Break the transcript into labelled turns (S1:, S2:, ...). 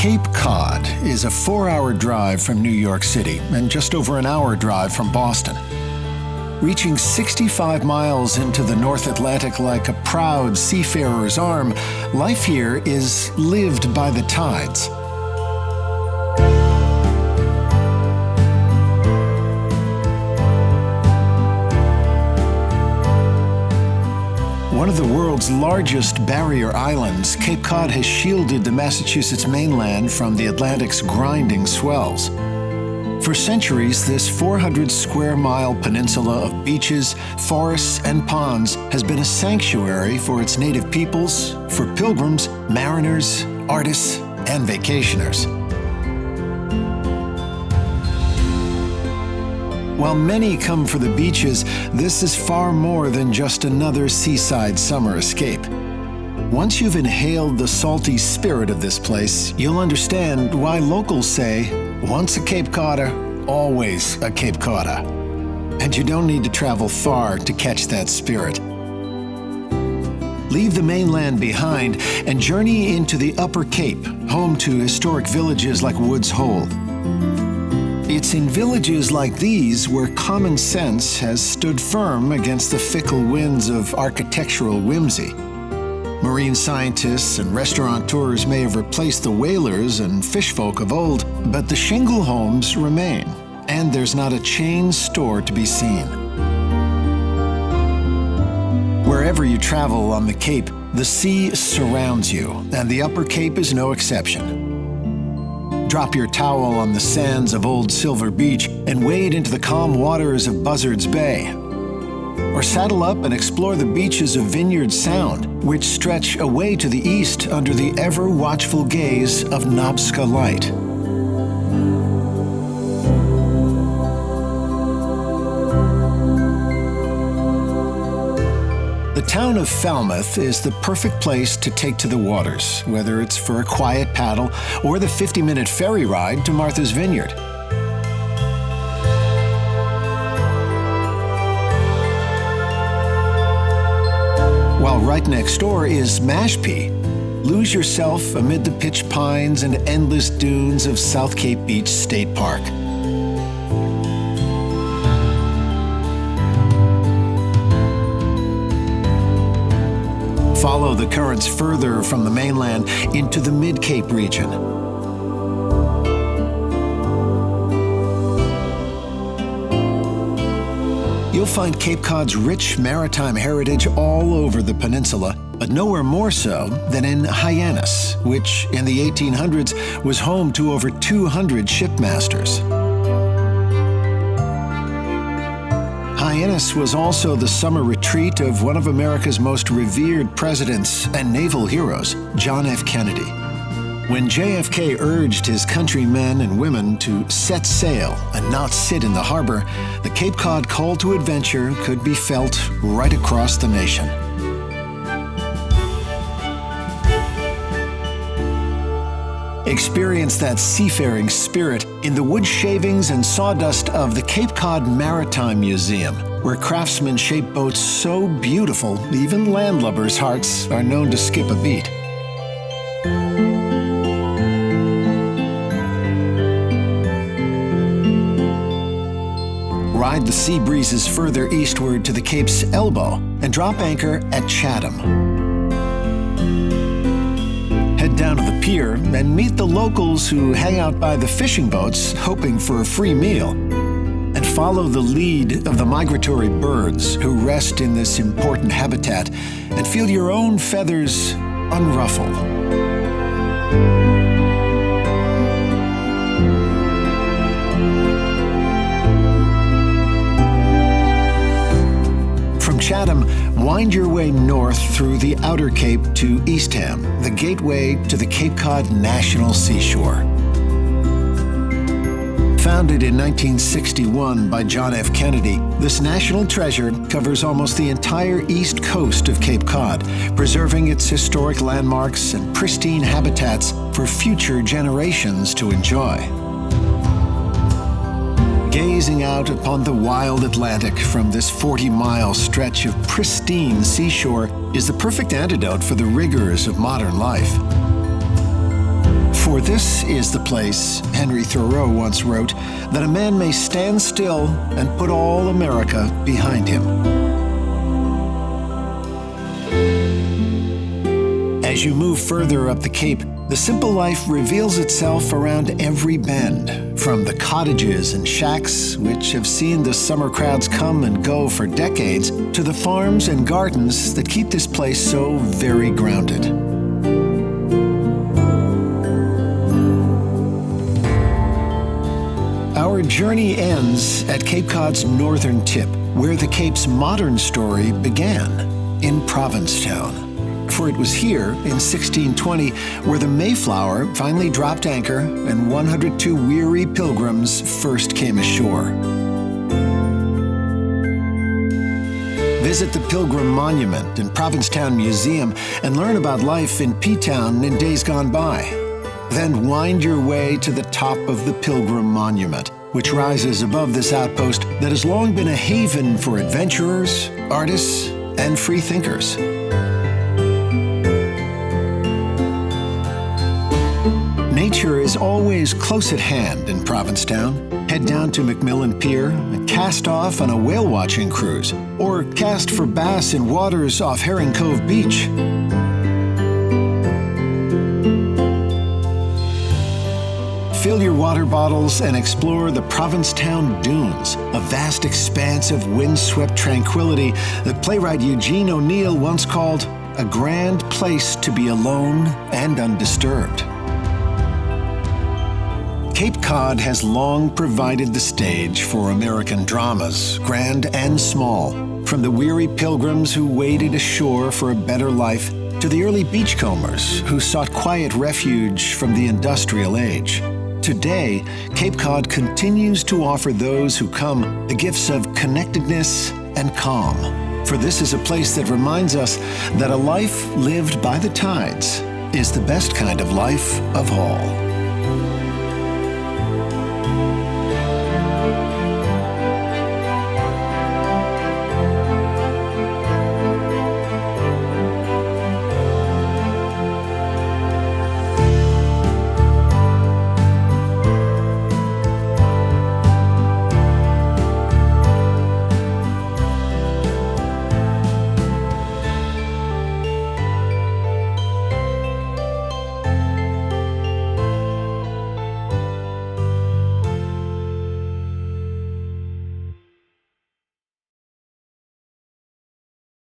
S1: Cape Cod is a 4-hour drive from New York City and just over an hour drive from Boston. Reaching 65 miles into the North Atlantic like a proud seafarer's arm, life here is lived by the tides. One of the world's largest barrier islands, Cape Cod has shielded the Massachusetts mainland from the Atlantic's grinding swells. For centuries, this 400-square-mile peninsula of beaches, forests, and ponds has been a sanctuary for its native peoples, for pilgrims, mariners, artists, and vacationers. While many come for the beaches, this is far more than just another seaside summer escape. Once you've inhaled the salty spirit of this place, you'll understand why locals say, once a Cape Codder, always a Cape Codder. And you don't need to travel far to catch that spirit. Leave the mainland behind and journey into the Upper Cape, home to historic villages like Woods Hole. It's in villages like these where common sense has stood firm against the fickle winds of architectural whimsy. Marine scientists and restaurateurs may have replaced the whalers and fishfolk of old, but the shingle homes remain, and there's not a chain store to be seen. Wherever you travel on the Cape, the sea surrounds you, and the Upper Cape is no exception. Drop your towel on the sands of Old Silver Beach and wade into the calm waters of Buzzards Bay. Or saddle up and explore the beaches of Vineyard Sound, which stretch away to the east under the ever-watchful gaze of Nobska Light. The town of Falmouth is the perfect place to take to the waters, whether it's for a quiet paddle or the 50-minute ferry ride to Martha's Vineyard. While right next door is Mashpee, lose yourself amid the pitch pines and endless dunes of South Cape Beach State Park. Follow the currents further from the mainland into the Mid-Cape region. You'll find Cape Cod's rich maritime heritage all over the peninsula, but nowhere more so than in Hyannis, which in the 1800s was home to over 200 shipmasters. Hyannis was also the summer retreat of one of America's most revered presidents and naval heroes, John F. Kennedy. When JFK urged his countrymen and women to set sail and not sit in the harbor, the Cape Cod call to adventure could be felt right across the nation. Experience that seafaring spirit in the wood shavings and sawdust of the Cape Cod Maritime Museum, where craftsmen shape boats so beautiful, even landlubbers' hearts are known to skip a beat. Ride the sea breezes further eastward to the Cape's elbow and drop anchor at Chatham. Head down to the pier and meet the locals who hang out by the fishing boats hoping for a free meal. And follow the lead of the migratory birds who rest in this important habitat and feel your own feathers unruffle. From Chatham, wind your way north through the Outer Cape to Eastham, the gateway to the Cape Cod National Seashore. Founded in 1961 by John F. Kennedy, this national treasure covers almost the entire east coast of Cape Cod, preserving its historic landmarks and pristine habitats for future generations to enjoy. Gazing out upon the wild Atlantic from this 40-mile stretch of pristine seashore is the perfect antidote for the rigors of modern life. For this is the place, Henry Thoreau once wrote, that a man may stand still and put all America behind him. As you move further up the Cape, the simple life reveals itself around every bend, from the cottages and shacks, which have seen the summer crowds come and go for decades, to the farms and gardens that keep this place so very grounded. Our journey ends at Cape Cod's northern tip, where the Cape's modern story began, in Provincetown. For it was here, in 1620, where the Mayflower finally dropped anchor and 102 weary pilgrims first came ashore. Visit the Pilgrim Monument and Provincetown Museum and learn about life in P-Town in days gone by. Then wind your way to the top of the Pilgrim Monument, which rises above this outpost that has long been a haven for adventurers, artists, and free thinkers. Nature is always close at hand in Provincetown. Head down to McMillan Pier and cast off on a whale-watching cruise, or cast for bass in waters off Herring Cove Beach. Fill your water bottles and explore the Provincetown Dunes, a vast expanse of windswept tranquility that playwright Eugene O'Neill once called a grand place to be alone and undisturbed. Cape Cod has long provided the stage for American dramas, grand and small, from the weary pilgrims who waded ashore for a better life to the early beachcombers who sought quiet refuge from the industrial age. Today, Cape Cod continues to offer those who come the gifts of connectedness and calm. For this is a place that reminds us that a life lived by the tides is the best kind of life of all.